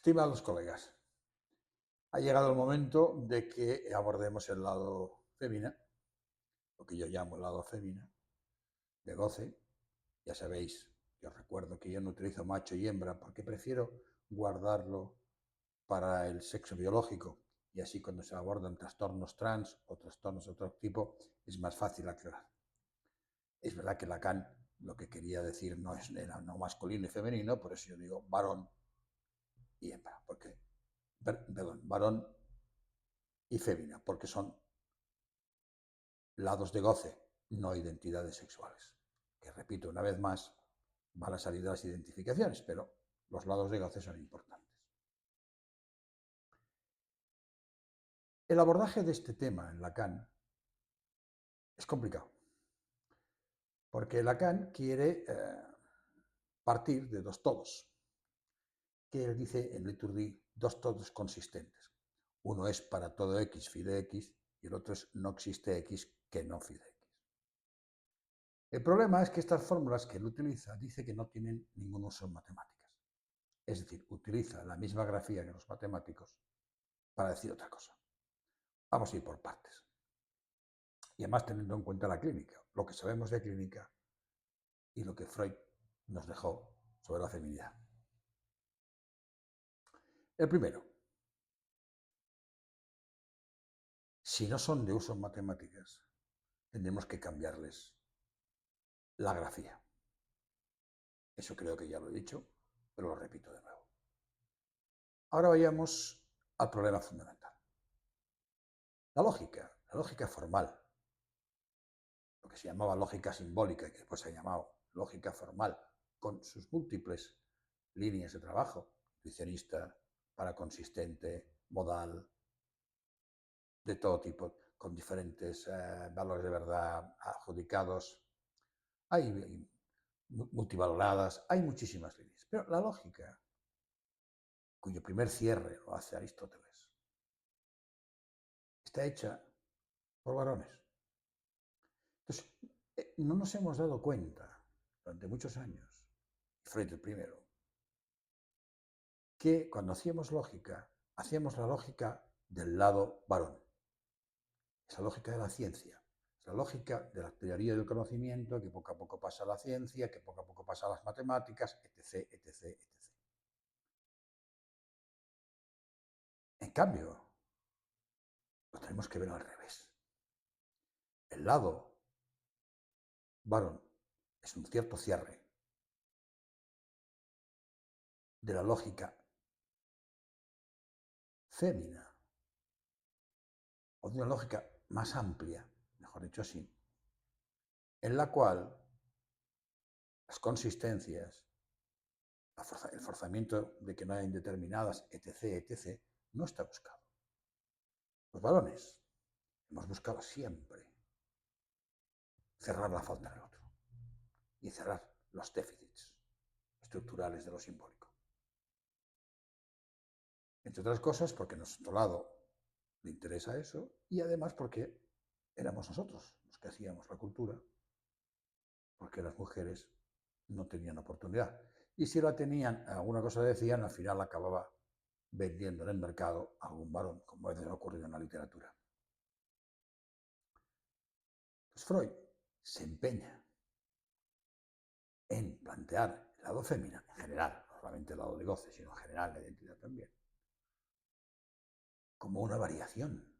Estimados colegas, ha llegado el momento de que abordemos el lado fémina, lo que yo llamo el lado fémina, de goce. Ya sabéis, yo recuerdo que yo no utilizo macho y hembra porque prefiero guardarlo para el sexo biológico y así cuando se abordan trastornos trans o trastornos de otro tipo es más fácil aclarar. Es verdad que Lacan lo que quería decir era no masculino y femenino, por eso yo digo varón y hembra, perdón, varón y fémina, porque son lados de goce, no identidades sexuales. Que repito una vez más, van a salir de las identificaciones, pero los lados de goce son importantes. El abordaje de este tema en Lacan es complicado, porque Lacan quiere partir de dos todos, que él dice en Liturgy, dos todos consistentes. Uno es para todo X, phi de X, y el otro es no existe X que no phi de X. El problema es que estas fórmulas que él utiliza dice que no tienen ningún uso en matemáticas. Es decir, utiliza la misma grafía que los matemáticos para decir otra cosa. Vamos a ir por partes. Y además teniendo en cuenta la clínica, lo que sabemos de clínica y lo que Freud nos dejó sobre la feminidad. El primero, si no son de uso en matemáticas, tendremos que cambiarles la grafía. Eso creo que ya lo he dicho, pero lo repito de nuevo. Ahora vayamos al problema fundamental. La lógica formal, lo que se llamaba lógica simbólica y que después se ha llamado lógica formal, con sus múltiples líneas de trabajo, intuicionista, paraconsistente, modal, de todo tipo, con diferentes valores de verdad adjudicados, hay multivaloradas, hay muchísimas líneas. Pero la lógica, cuyo primer cierre lo hace Aristóteles, está hecha por varones. Entonces, no nos hemos dado cuenta durante muchos años, Freud el primero, que cuando hacíamos la lógica del lado varón. Es la lógica de la ciencia, es la lógica de la teoría del conocimiento, que poco a poco pasa a la ciencia, que poco a poco pasa a las matemáticas, etc., etc., etc. En cambio, lo tenemos que ver al revés. El lado varón es un cierto cierre de la lógica fémina, o de una lógica más amplia, mejor dicho así, en la cual las consistencias, el forzamiento de que no hay indeterminadas, etc., etc., no está buscado. Los varones hemos buscado siempre cerrar la falta en el otro y cerrar los déficits estructurales de lo simbólico. Entre otras cosas porque a nuestro lado le interesa eso y además porque éramos nosotros los que hacíamos la cultura, porque las mujeres no tenían oportunidad. Y si la tenían, alguna cosa decían, al final acababa vendiendo en el mercado a algún varón, como a veces ha ocurrido en la literatura. Pues Freud se empeña en plantear el lado femenino en general, no solamente el lado de goce, sino en general la identidad también, como una variación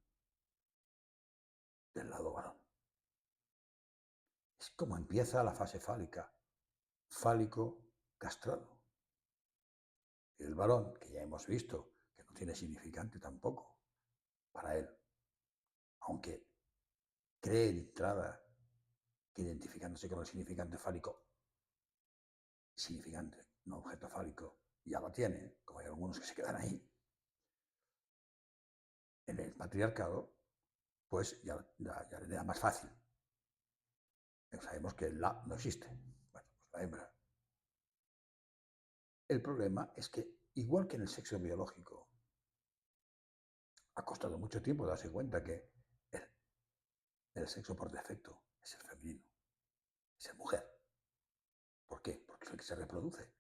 del lado varón. Es como empieza la fase fálica, fálico castrado. Y el varón, que ya hemos visto que no tiene significante tampoco para él, aunque cree de entrada que identificándose con el significante fálico, significante, no objeto fálico, ya lo tiene, como hay algunos que se quedan ahí, en el patriarcado, pues ya le da más fácil. Sabemos que el la no existe. Bueno, pues la hembra. El problema es que, igual que en el sexo biológico, ha costado mucho tiempo darse cuenta que el sexo por defecto es el femenino, es el mujer. ¿Por qué? Porque es el que se reproduce,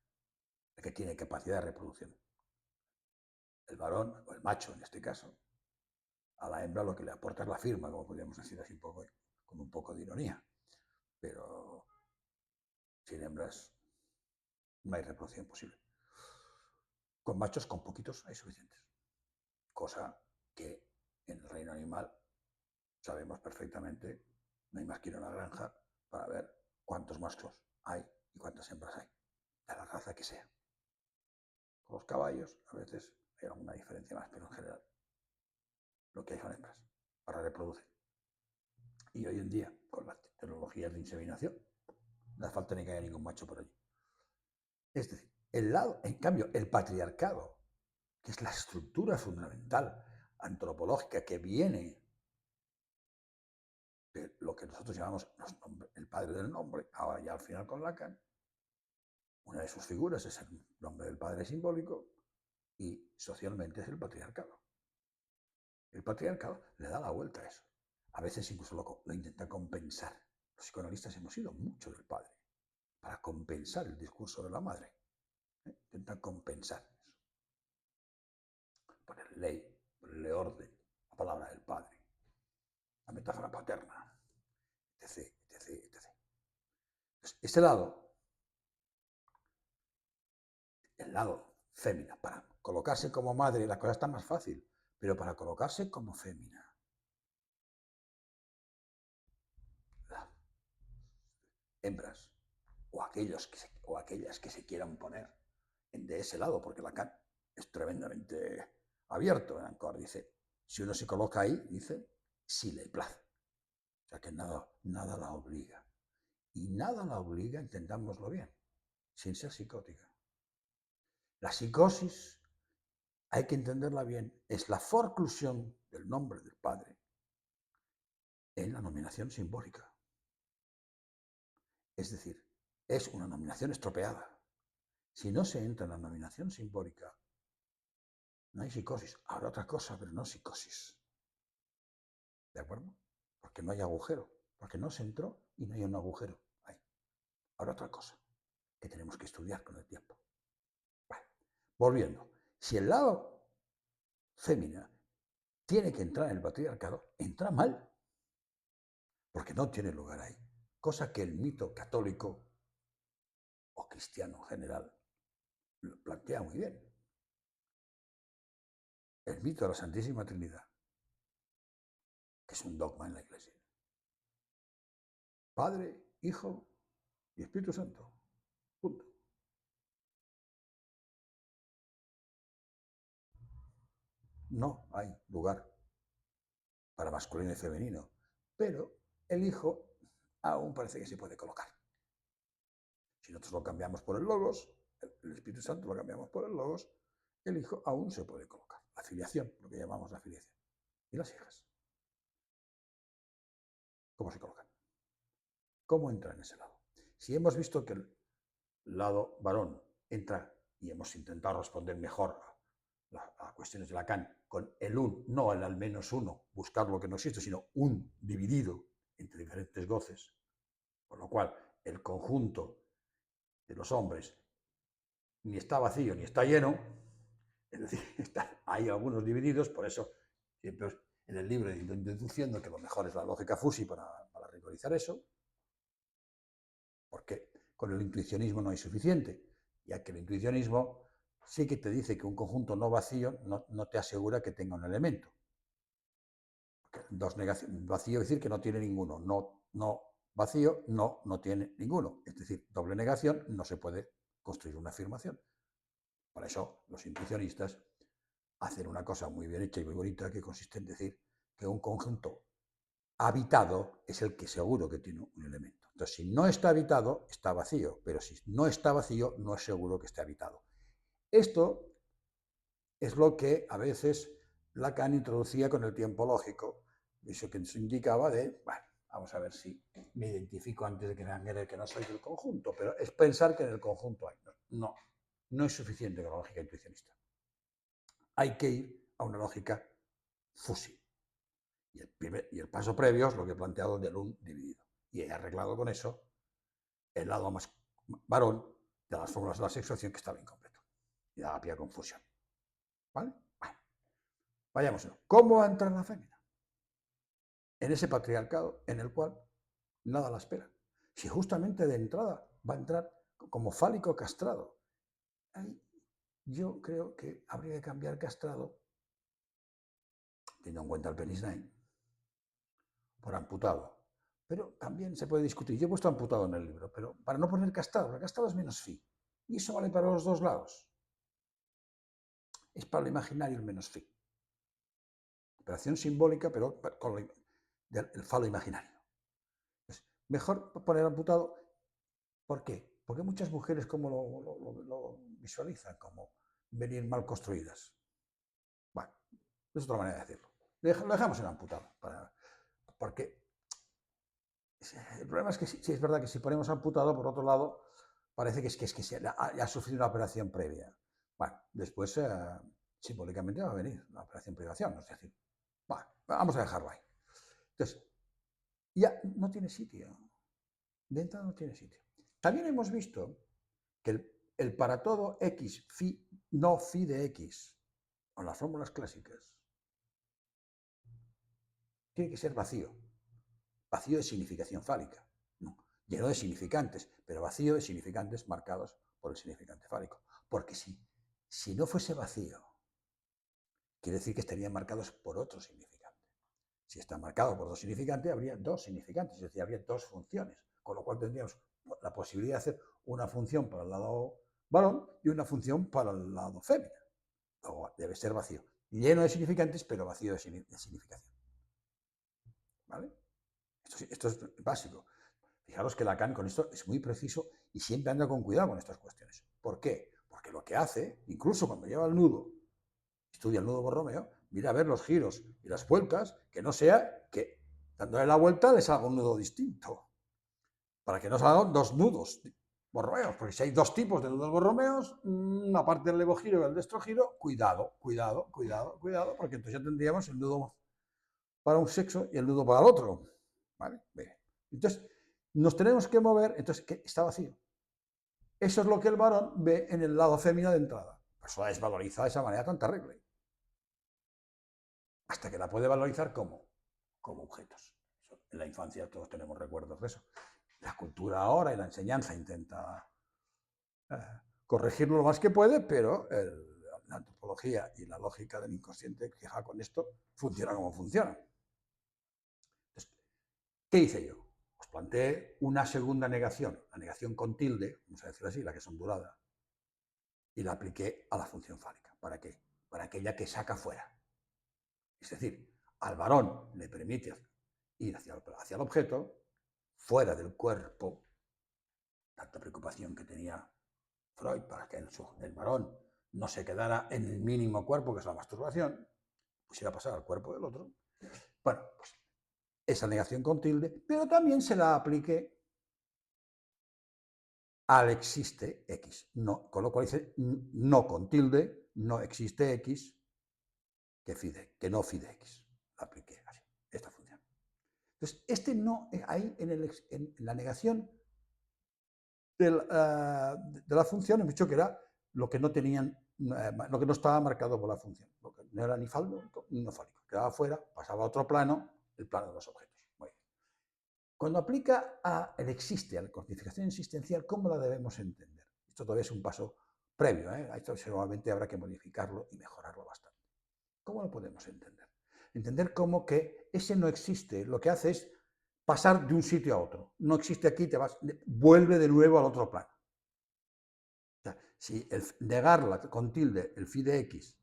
el que tiene capacidad de reproducción. el varón, o el macho en este caso, a la hembra lo que le aporta es la firma, como podríamos decir así un poco, con un poco de ironía. Pero sin hembras no hay reproducción posible. Con machos, con poquitos, hay suficientes. Cosa que en el reino animal sabemos perfectamente, no hay más que ir a una granja para ver cuántos machos hay y cuántas hembras hay, de la raza que sea. Con los caballos a veces hay alguna diferencia más, pero en general lo que hay son hembras para reproducir. Y hoy en día, con las tecnologías de inseminación, no hace falta ni que haya ningún macho por allí. Es decir, en cambio, el patriarcado, que es la estructura fundamental antropológica que viene de lo que nosotros llamamos el padre del nombre, ahora ya al final con Lacan, una de sus figuras es el nombre del padre simbólico y socialmente es el patriarcado. El patriarcado le da la vuelta a eso. A veces incluso lo intenta compensar. Los psicoanalistas hemos ido mucho del padre para compensar el discurso de la madre. Intentan compensar eso. Ponerle ley, ponerle orden, la palabra del padre, la metáfora paterna, etc, etc, etc. Entonces, ese lado, el lado fémina, para colocarse como madre la cosa está más fácil, pero para colocarse como fémina, hembras, o aquellas que se quieran poner de ese lado, porque Lacan es tremendamente abierto. En Ancor dice, si uno se coloca ahí, dice, si le place. O sea que nada la obliga. Y nada la obliga, entendámoslo bien, sin ser psicótica. La psicosis, hay que entenderla bien, es la forclusión del nombre del padre en la nominación simbólica. Es decir, es una nominación estropeada. Si no se entra en la nominación simbólica, no hay psicosis. Habrá otra cosa, pero no psicosis. ¿De acuerdo? Porque no hay agujero. Porque no se entró y no hay un agujero ahí. Habrá otra cosa que tenemos que estudiar con el tiempo. Bueno, volviendo. Si el lado fémina tiene que entrar en el patriarcado, entra mal. Porque no tiene lugar ahí. Cosa que el mito católico o cristiano en general lo plantea muy bien. El mito de la Santísima Trinidad, que es un dogma en la Iglesia. Padre, Hijo y Espíritu Santo. Punto. No hay lugar para masculino y femenino, pero el Hijo aún parece que se puede colocar. Si nosotros lo cambiamos por el Logos, el Espíritu Santo lo cambiamos por el Logos, el Hijo aún se puede colocar. La filiación, lo que llamamos la filiación. ¿Y las hijas? ¿Cómo se colocan? ¿Cómo entra en ese lado? Si hemos visto que el lado varón entra y hemos intentado responder mejor a cuestiones de Lacan con el un, no el al menos uno, buscar lo que no existe, sino un dividido entre diferentes goces, con lo cual el conjunto de los hombres ni está vacío ni está lleno, es decir, hay algunos divididos, por eso siempre en el libro he ido deduciendo que lo mejor es la lógica Fusy para rigorizar eso, porque con el intuicionismo no hay suficiente, ya que el intuicionismo sí que te dice que un conjunto no vacío no te asegura que tenga un elemento. Porque vacío es decir que no tiene ninguno, no vacío no tiene ninguno. Es decir, doble negación no se puede construir una afirmación. Por eso los intuicionistas hacen una cosa muy bien hecha y muy bonita que consiste en decir que un conjunto habitado es el que seguro que tiene un elemento. Entonces, si no está habitado, está vacío, pero si no está vacío, no es seguro que esté habitado. Esto es lo que a veces Lacan introducía con el tiempo lógico, eso que nos indicaba de, bueno, vamos a ver si me identifico antes de que me hagan que no soy del conjunto, pero es pensar que en el conjunto hay. No es suficiente con la lógica intuicionista. Hay que ir a una lógica Fusy. Y el paso previo es lo que he planteado del un dividido. Y he arreglado con eso el lado más varón de las fórmulas de la sexuación que estaba incompleto. Y daba pie a confusión. ¿Vale? Vayamos, ¿cómo va a entrar la fémina? En ese patriarcado en el cual nada la espera. Si justamente de entrada va a entrar como fálico castrado. Ahí yo creo que habría que cambiar castrado, teniendo en cuenta el penis nine, por amputado. Pero también se puede discutir. Yo he puesto amputado en el libro, pero para no poner castrado, porque castrado es menos fi. Y eso vale para los dos lados. Es para lo imaginario el menos fi. Operación simbólica, pero con el falo imaginario. Pues mejor poner amputado. ¿Por qué? Porque muchas mujeres como lo visualizan, como venir mal construidas. Bueno, es otra manera de decirlo. Lo dejamos en amputado, porque el problema es que sí es verdad que si ponemos amputado, por otro lado, parece que se ha sufrido una operación previa. Bueno, después simbólicamente va a venir la operación privación, es decir, bueno, vamos a dejarlo ahí. Entonces, ya no tiene sitio. De entrada no tiene sitio. También hemos visto que el para todo x, phi, no phi de x, con las fórmulas clásicas, tiene que ser vacío. Vacío de significación fálica. No, lleno de significantes, pero vacío de significantes marcados por el significante fálico. Porque si no fuese vacío, quiere decir que estarían marcados por otro significante. Si está marcado por dos significantes, habría dos significantes, es decir, habría dos funciones, con lo cual tendríamos la posibilidad de hacer una función para el lado varón y una función para el lado fémina. Luego debe ser vacío, lleno de significantes, pero vacío de significación. ¿Vale? Esto es básico. Fijaros que Lacan con esto es muy preciso y siempre anda con cuidado con estas cuestiones. ¿Por qué? Porque lo que hace, incluso cuando lleva el nudo, estudia el nudo Borromeo, mira a ver los giros y las vueltas, que no sea que dándole la vuelta le salga un nudo distinto. Para que no salgan dos nudos borromeos, porque si hay dos tipos de nudos borromeos, una parte del levogiro y el destrogiro, cuidado, cuidado, cuidado, cuidado, porque entonces ya tendríamos el nudo para un sexo y el nudo para el otro. ¿Vale? Bien. Entonces, nos tenemos que mover, entonces, ¿qué? Está vacío. Eso es lo que el varón ve en el lado fémino de entrada. Pues la desvaloriza de esa manera tan terrible. Hasta que la puede valorizar como objetos. En la infancia todos tenemos recuerdos de eso. La cultura ahora y la enseñanza intenta corregirlo lo más que puede, pero la antropología y la lógica del inconsciente, fija con esto, funciona como funciona. Entonces, ¿qué hice yo? Os planteé una segunda negación, la negación con tilde, vamos a decir así, la que es ondulada, y la apliqué a la función fálica. ¿Para qué? Para aquella que saca fuera. Es decir, al varón le permite ir hacia el objeto, fuera del cuerpo, tanta preocupación que tenía Freud para que el varón no se quedara en el mínimo cuerpo, que es la masturbación, pusiera a pasar al cuerpo del otro. Bueno, pues esa negación con tilde, pero también se la apliqué al existe X. No, con lo cual dice no con tilde, no existe X, que no phi de X. La apliqué así, esta función. Entonces, este no, ahí en la negación de la función, hemos dicho que era lo que no tenían, lo que no estaba marcado por la función, lo que no era ni fálico ni no fálico, quedaba fuera, pasaba a otro plano, el plano de los objetos. Muy bien. Cuando aplica a el existe, a la codificación existencial, ¿cómo la debemos entender? Esto todavía es un paso previo, ¿eh? Esto seguramente habrá que modificarlo y mejorarlo bastante. ¿Cómo lo podemos entender? Entender como que ese no existe, lo que hace es pasar de un sitio a otro. No existe aquí, vuelve de nuevo al otro plano. O sea, si negarla con tilde el phi de x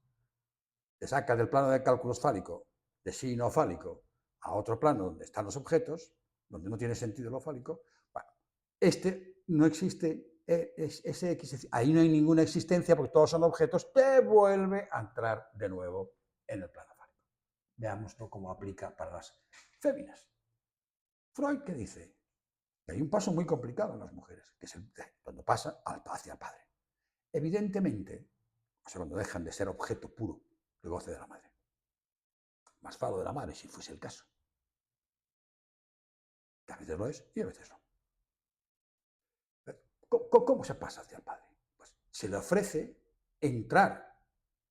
te saca del plano de cálculo fálico, de sí no fálico, a otro plano donde están los objetos, donde no tiene sentido lo fálico, bueno, este no existe, ese x, ahí no hay ninguna existencia porque todos son objetos, te vuelve a entrar de nuevo en el plano fálico. Veámoslo cómo aplica para las féminas. Freud, ¿qué dice? Que hay un paso muy complicado en las mujeres, que es cuando pasa hacia el padre. Evidentemente, o sea, cuando dejan de ser objeto puro de goce de la madre. Más falo de la madre, si fuese el caso. Que a veces lo es y a veces no. ¿Cómo se pasa hacia el padre? Pues se le ofrece entrar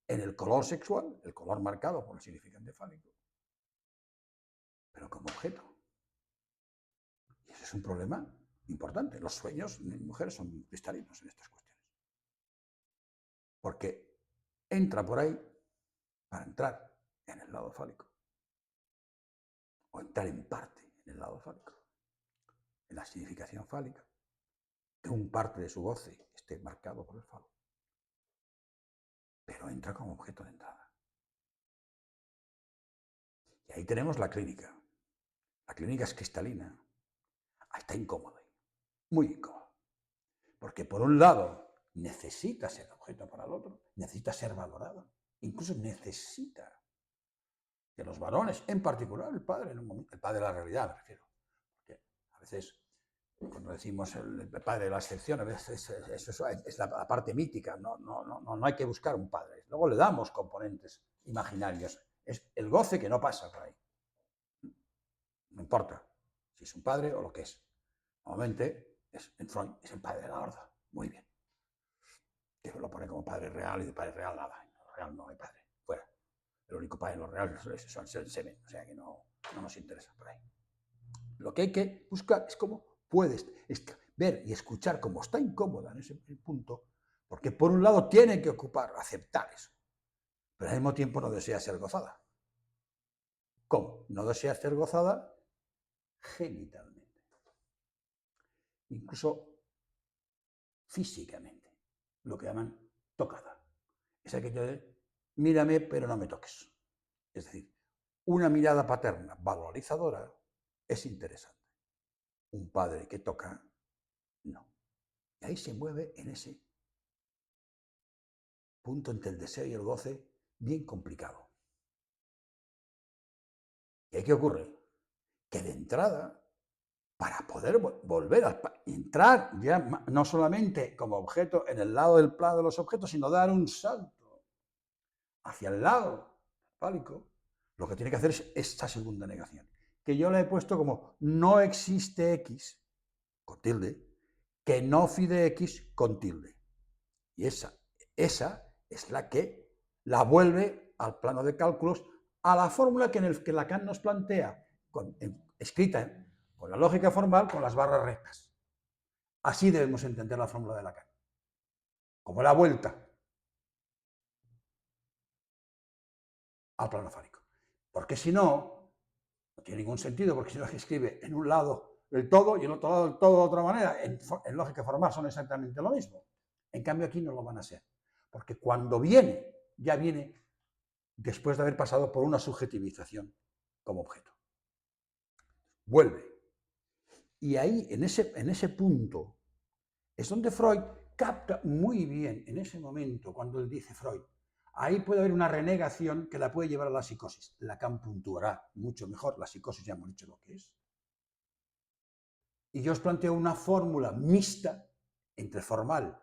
en el color sexual, el color marcado por el significante fálico, pero como objeto. Y ese es un problema importante. Los sueños de mujeres son cristalinos en estas cuestiones. Porque entra por ahí para entrar en el lado fálico. O entrar en parte en el lado fálico. En la significación fálica. Que un parte de su goce esté marcado por el falo. Pero entra como objeto de entrada. Y ahí tenemos la clínica. La clínica es cristalina. Ahí está incómoda. Muy incómoda. Porque por un lado necesita ser objeto para el otro, necesita ser valorada, incluso necesita que los varones, en particular el padre, en un momento, el padre de la realidad me refiero, porque a veces cuando decimos el padre de la excepción, a veces eso es la parte mítica, no hay que buscar un padre, luego le damos componentes imaginarios, es el goce que no pasa por ahí, no importa si es un padre o lo que es, normalmente en Freud es el padre de la horda, muy bien. Que lo pone como padre real y de padre real nada. En lo real no hay padre, fuera. El único padre en lo real es el semen, o sea que no nos interesa por ahí. Lo que hay que buscar es cómo puedes ver y escuchar cómo está incómoda en ese punto, porque por un lado tiene que ocupar, aceptar eso, pero al mismo tiempo no desea ser gozada. ¿Cómo? No desea ser gozada genitalmente, incluso físicamente, lo que llaman tocada. Es aquello de mírame pero no me toques. Es decir, una mirada paterna valorizadora es interesante. Un padre que toca, no. Y ahí se mueve en ese punto entre el deseo y el goce bien complicado. ¿Y qué ocurre? Que de entrada, para poder volver a entrar ya no solamente como objeto en el lado del plano de los objetos, sino dar un salto hacia el lado fálico, lo que tiene que hacer es esta segunda negación, que yo le he puesto como no existe X, con tilde, que no phi de X con tilde. Y esa es la que la vuelve al plano de cálculos a la fórmula que Lacan nos plantea, escrita con la lógica formal, con las barras rectas. Así debemos entender la fórmula de Lacan, como la vuelta al plano fálico. Porque si no, no tiene ningún sentido, porque si no se escribe en un lado el todo y en otro lado el todo de otra manera, en lógica formal son exactamente lo mismo. En cambio aquí no lo van a ser, porque cuando viene, ya viene después de haber pasado por una subjetivización como objeto. Vuelve. Y ahí, en ese punto, es donde Freud capta muy bien, en ese momento, cuando él dice Freud, ahí puede haber una renegación que la puede llevar a la psicosis. Lacan puntuará mucho mejor, la psicosis ya hemos dicho lo que es. Y yo os planteo una fórmula mixta entre formal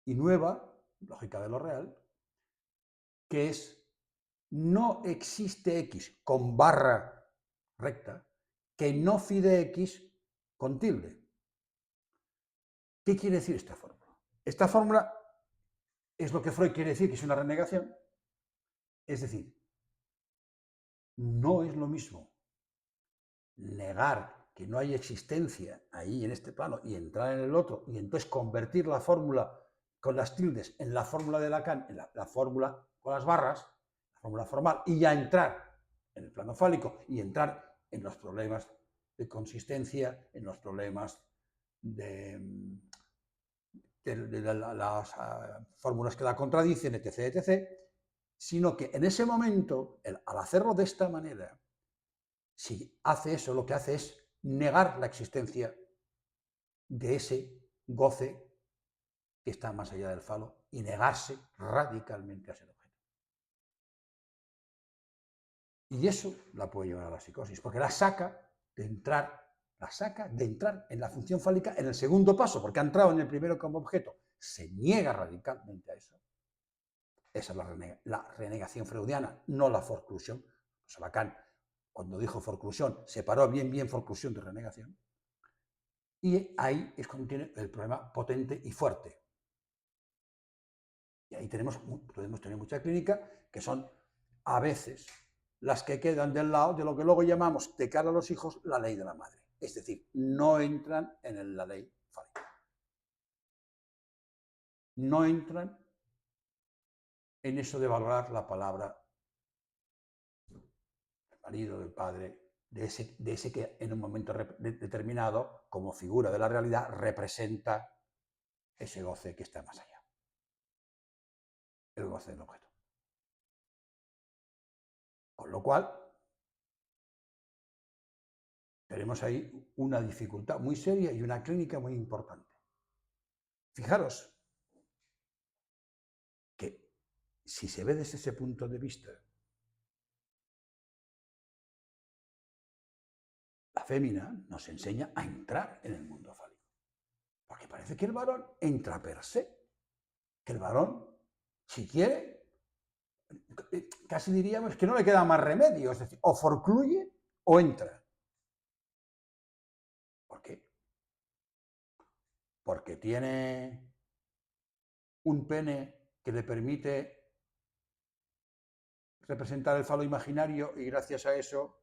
y nueva, lógica de lo real, que es no existe X con barra recta que no phi de X con tilde. ¿Qué quiere decir esta fórmula? Esta fórmula es lo que Freud quiere decir que es una renegación. Es decir, no es lo mismo negar que no hay existencia ahí en este plano y entrar en el otro y entonces convertir la fórmula con las tildes en la fórmula de Lacan, en la fórmula con las barras, la fórmula formal, y ya entrar en el plano fálico y entrar en los problemas de consistencia, en los problemas de las fórmulas que la contradicen, etc., etc., sino que en ese momento, al hacerlo de esta manera, si hace eso, lo que hace es negar la existencia de ese goce que está más allá del falo y negarse radicalmente a ser objeto. Y eso la puede llevar a la psicosis, porque la saca de entrar en la función fálica en el segundo paso, porque ha entrado en el primero como objeto. Se niega radicalmente a eso. Esa es la renegación freudiana, no la forclusión. Pues Lacan, cuando dijo forclusión, separó bien forclusión de renegación. Y ahí es cuando tiene el problema potente y fuerte. Y ahí podemos tener mucha clínica que son a veces las que quedan del lado de lo que luego llamamos, de cara a los hijos, la ley de la madre. Es decir, no entran en la ley fálica. No entran en eso de valorar la palabra del marido, del padre, de ese que en un momento determinado, como figura de la realidad, representa ese goce que está más allá. El goce del objeto. Con lo cual, tenemos ahí una dificultad muy seria y una clínica muy importante. Fijaros que si se ve desde ese punto de vista, la fémina nos enseña a entrar en el mundo fálico. Porque parece que el varón entra per se. Que el varón, si quiere, casi diríamos que no le queda más remedio. Es decir, o forcluye o entra. ¿Por qué? Porque tiene un pene que le permite representar el falo imaginario y gracias a eso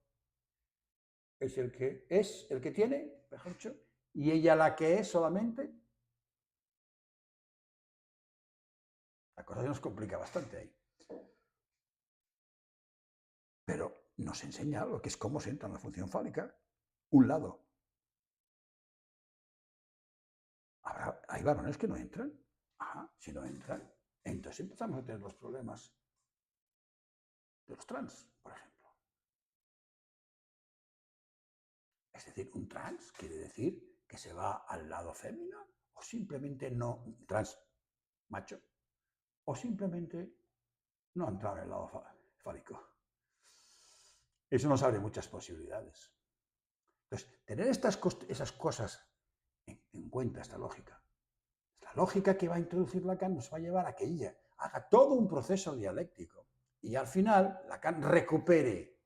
es el que tiene, mejor dicho, y ella la que es solamente. La cosa se nos complica bastante ahí. Pero nos enseña algo, que es cómo se entra en la función fálica. Un lado. Hay varones que no entran. Ajá, si no entran, entonces empezamos a tener los problemas de los trans, por ejemplo. Es decir, un trans quiere decir que se va al lado fémina o simplemente no, trans macho, o simplemente no ha entrado en el lado fálico. Eso nos abre muchas posibilidades. Entonces, tener esas cosas en cuenta, esta lógica. La lógica que va a introducir Lacan nos va a llevar a que ella haga todo un proceso dialéctico y al final Lacan recupere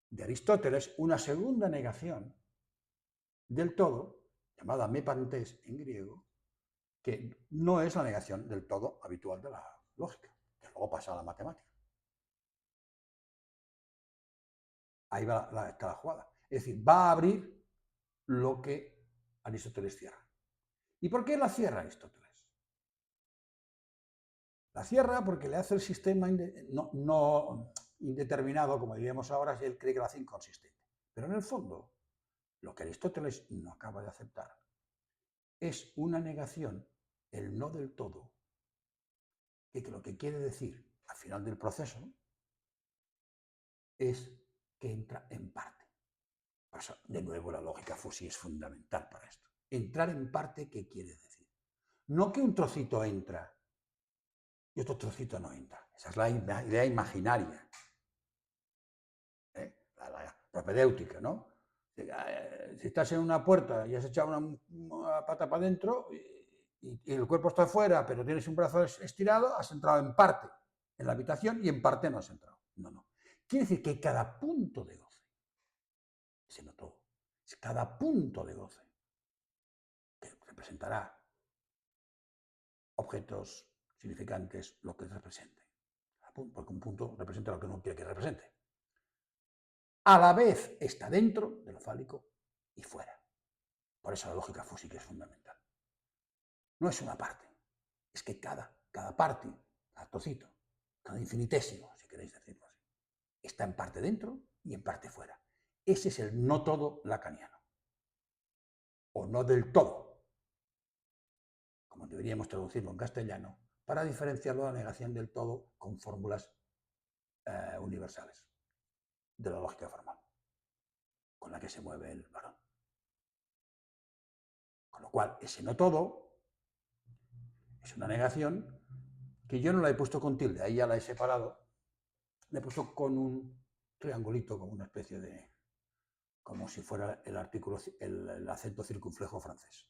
de Aristóteles una segunda negación del todo, llamada mepantes en griego, que no es la negación del todo habitual de la lógica, que luego pasa a la matemática. Ahí está la jugada. Es decir, va a abrir lo que Aristóteles cierra. ¿Y por qué la cierra Aristóteles? La cierra porque le hace el sistema no indeterminado, como diríamos ahora, si él cree que lo hace inconsistente. Pero en el fondo, lo que Aristóteles no acaba de aceptar es una negación, el no del todo, que lo que quiere decir al final del proceso es que entra en parte. Por eso, de nuevo, la lógica Foucault es fundamental para esto. Entrar en parte, ¿qué quiere decir? No que un trocito entra y otro trocito no entra. Esa es la idea imaginaria, la propedéutica, ¿no? Si estás en una puerta y has echado una pata para adentro y el cuerpo está afuera, pero tienes un brazo estirado, has entrado en parte en la habitación y en parte no has entrado. No. Quiere decir que cada punto de goce, ese no todo, es cada punto de goce que representará objetos significantes, lo que represente. Porque un punto representa lo que uno quiere que represente. A la vez está dentro de lo fálico y fuera. Por eso la lógica fúsica es fundamental. No es una parte, es que cada parte, cada trocito, cada infinitésimo, si queréis decirlo así, está en parte dentro y en parte fuera. Ese es el no todo lacaniano. O no del todo, como deberíamos traducirlo en castellano, para diferenciarlo de la negación del todo con fórmulas universales de la lógica formal, con la que se mueve el varón. Con lo cual, ese no todo es una negación que yo no la he puesto con tilde, ahí ya la he separado, la he puesto con un triangulito, como una especie de, como si fuera el artículo, el acento circunflejo francés.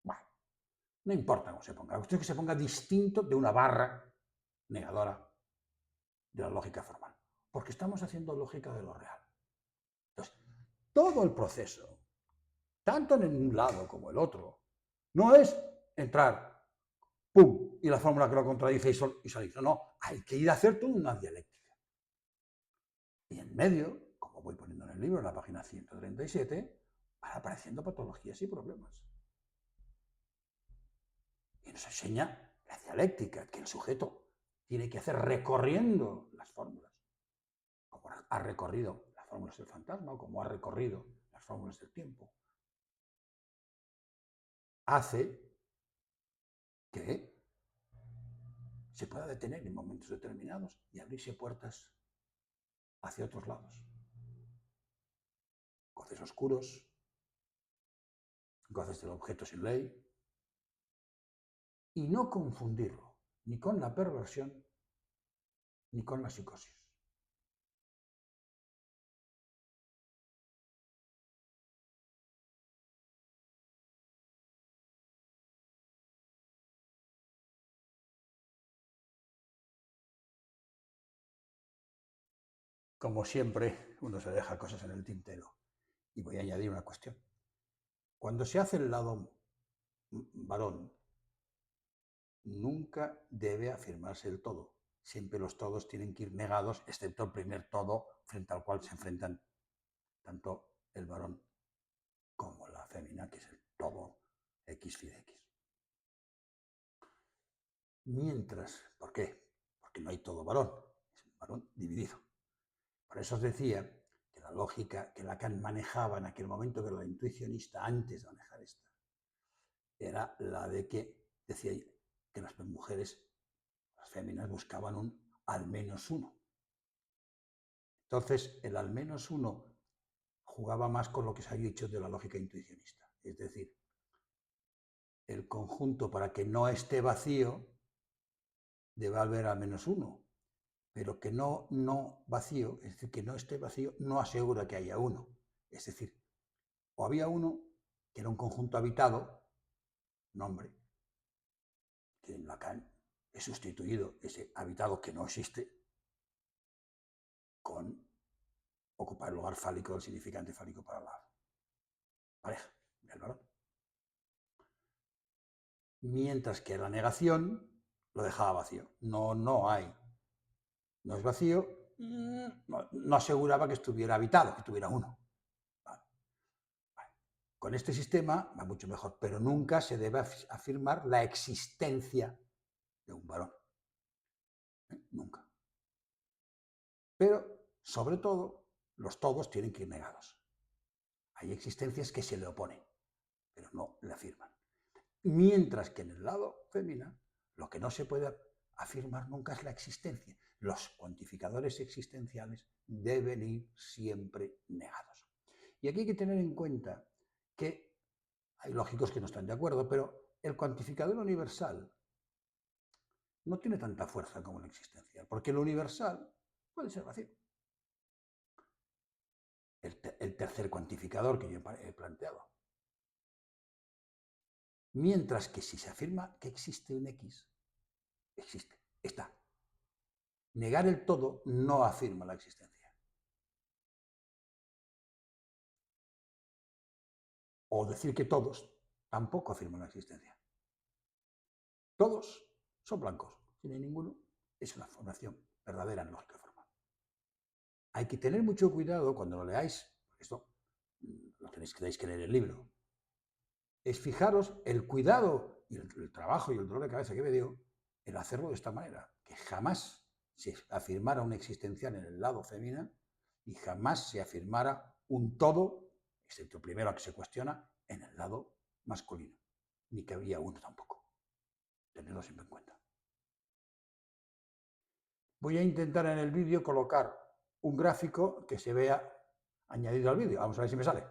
Bueno, no importa cómo se ponga, la cuestión es que se ponga distinto de una barra negadora de la lógica formal, porque estamos haciendo lógica de lo real. Entonces, todo el proceso, tanto en un lado como el otro, no es entrar ¡pum! Y la fórmula que lo contradice y salís. No, hay que ir a hacer toda una dialéctica. Y en medio, como voy poniendo en el libro, en la página 137, van apareciendo patologías y problemas. Y nos enseña la dialéctica, que el sujeto tiene que hacer recorriendo las fórmulas. Como ha recorrido las fórmulas del fantasma o como ha recorrido las fórmulas del tiempo. Hace que se pueda detener en momentos determinados y abrirse puertas hacia otros lados. Goces oscuros, goces del objeto sin ley, y no confundirlo ni con la perversión ni con la psicosis. Como siempre, uno se deja cosas en el tintero y voy a añadir una cuestión. Cuando se hace el lado varón, nunca debe afirmarse el todo. Siempre los todos tienen que ir negados, excepto el primer todo frente al cual se enfrentan tanto el varón como la fémina, que es el todo X phi de X. Mientras, ¿por qué? Porque no hay todo varón, es un varón dividido. Por eso os decía que la lógica que Lacan manejaba en aquel momento, que era la intuicionista antes de manejar esta, era la de que decía que las mujeres, las féminas, buscaban un al menos uno. Entonces, el al menos uno jugaba más con lo que se ha dicho de la lógica intuicionista. Es decir, el conjunto, para que no esté vacío, debe haber al menos uno. Pero que no vacío, es decir, que no esté vacío, no asegura que haya uno. Es decir, o había uno que era un conjunto habitado, nombre, que en Lacan he sustituido ese habitado que no existe con ocupar el lugar fálico, el significante fálico para la pareja, el varón. Mientras que la negación lo dejaba vacío. No hay. No es vacío, no aseguraba que estuviera habitado, que tuviera uno. Con este sistema va mucho mejor, pero nunca se debe afirmar la existencia de un varón. Nunca. Pero, sobre todo, los todos tienen que ir negados. Hay existencias que se le oponen, pero no le afirman. Mientras que en el lado femenino, lo que no se puede afirmar nunca es la existencia. Los cuantificadores existenciales deben ir siempre negados. Y aquí hay que tener en cuenta que hay lógicos que no están de acuerdo, pero el cuantificador universal no tiene tanta fuerza como el existencial, porque lo universal puede ser vacío. El tercer cuantificador que yo he planteado. Mientras que si se afirma que existe un X, existe, está. Negar el todo no afirma la existencia. O decir que todos tampoco afirman la existencia. Todos son blancos, si no hay ninguno, es una formación verdadera en lógica formal. Hay que tener mucho cuidado cuando lo leáis, porque esto lo tenéis que leer el libro, es fijaros el cuidado y el trabajo y el dolor de cabeza que me dio el hacerlo de esta manera, que jamás se afirmara un existencial en el lado femenino y jamás se afirmara un todo, excepto el primero que se cuestiona, en el lado masculino, ni que había uno tampoco. Tenedlo siempre en cuenta. Voy a intentar en el vídeo colocar un gráfico que se vea añadido al vídeo. Vamos a ver si me sale.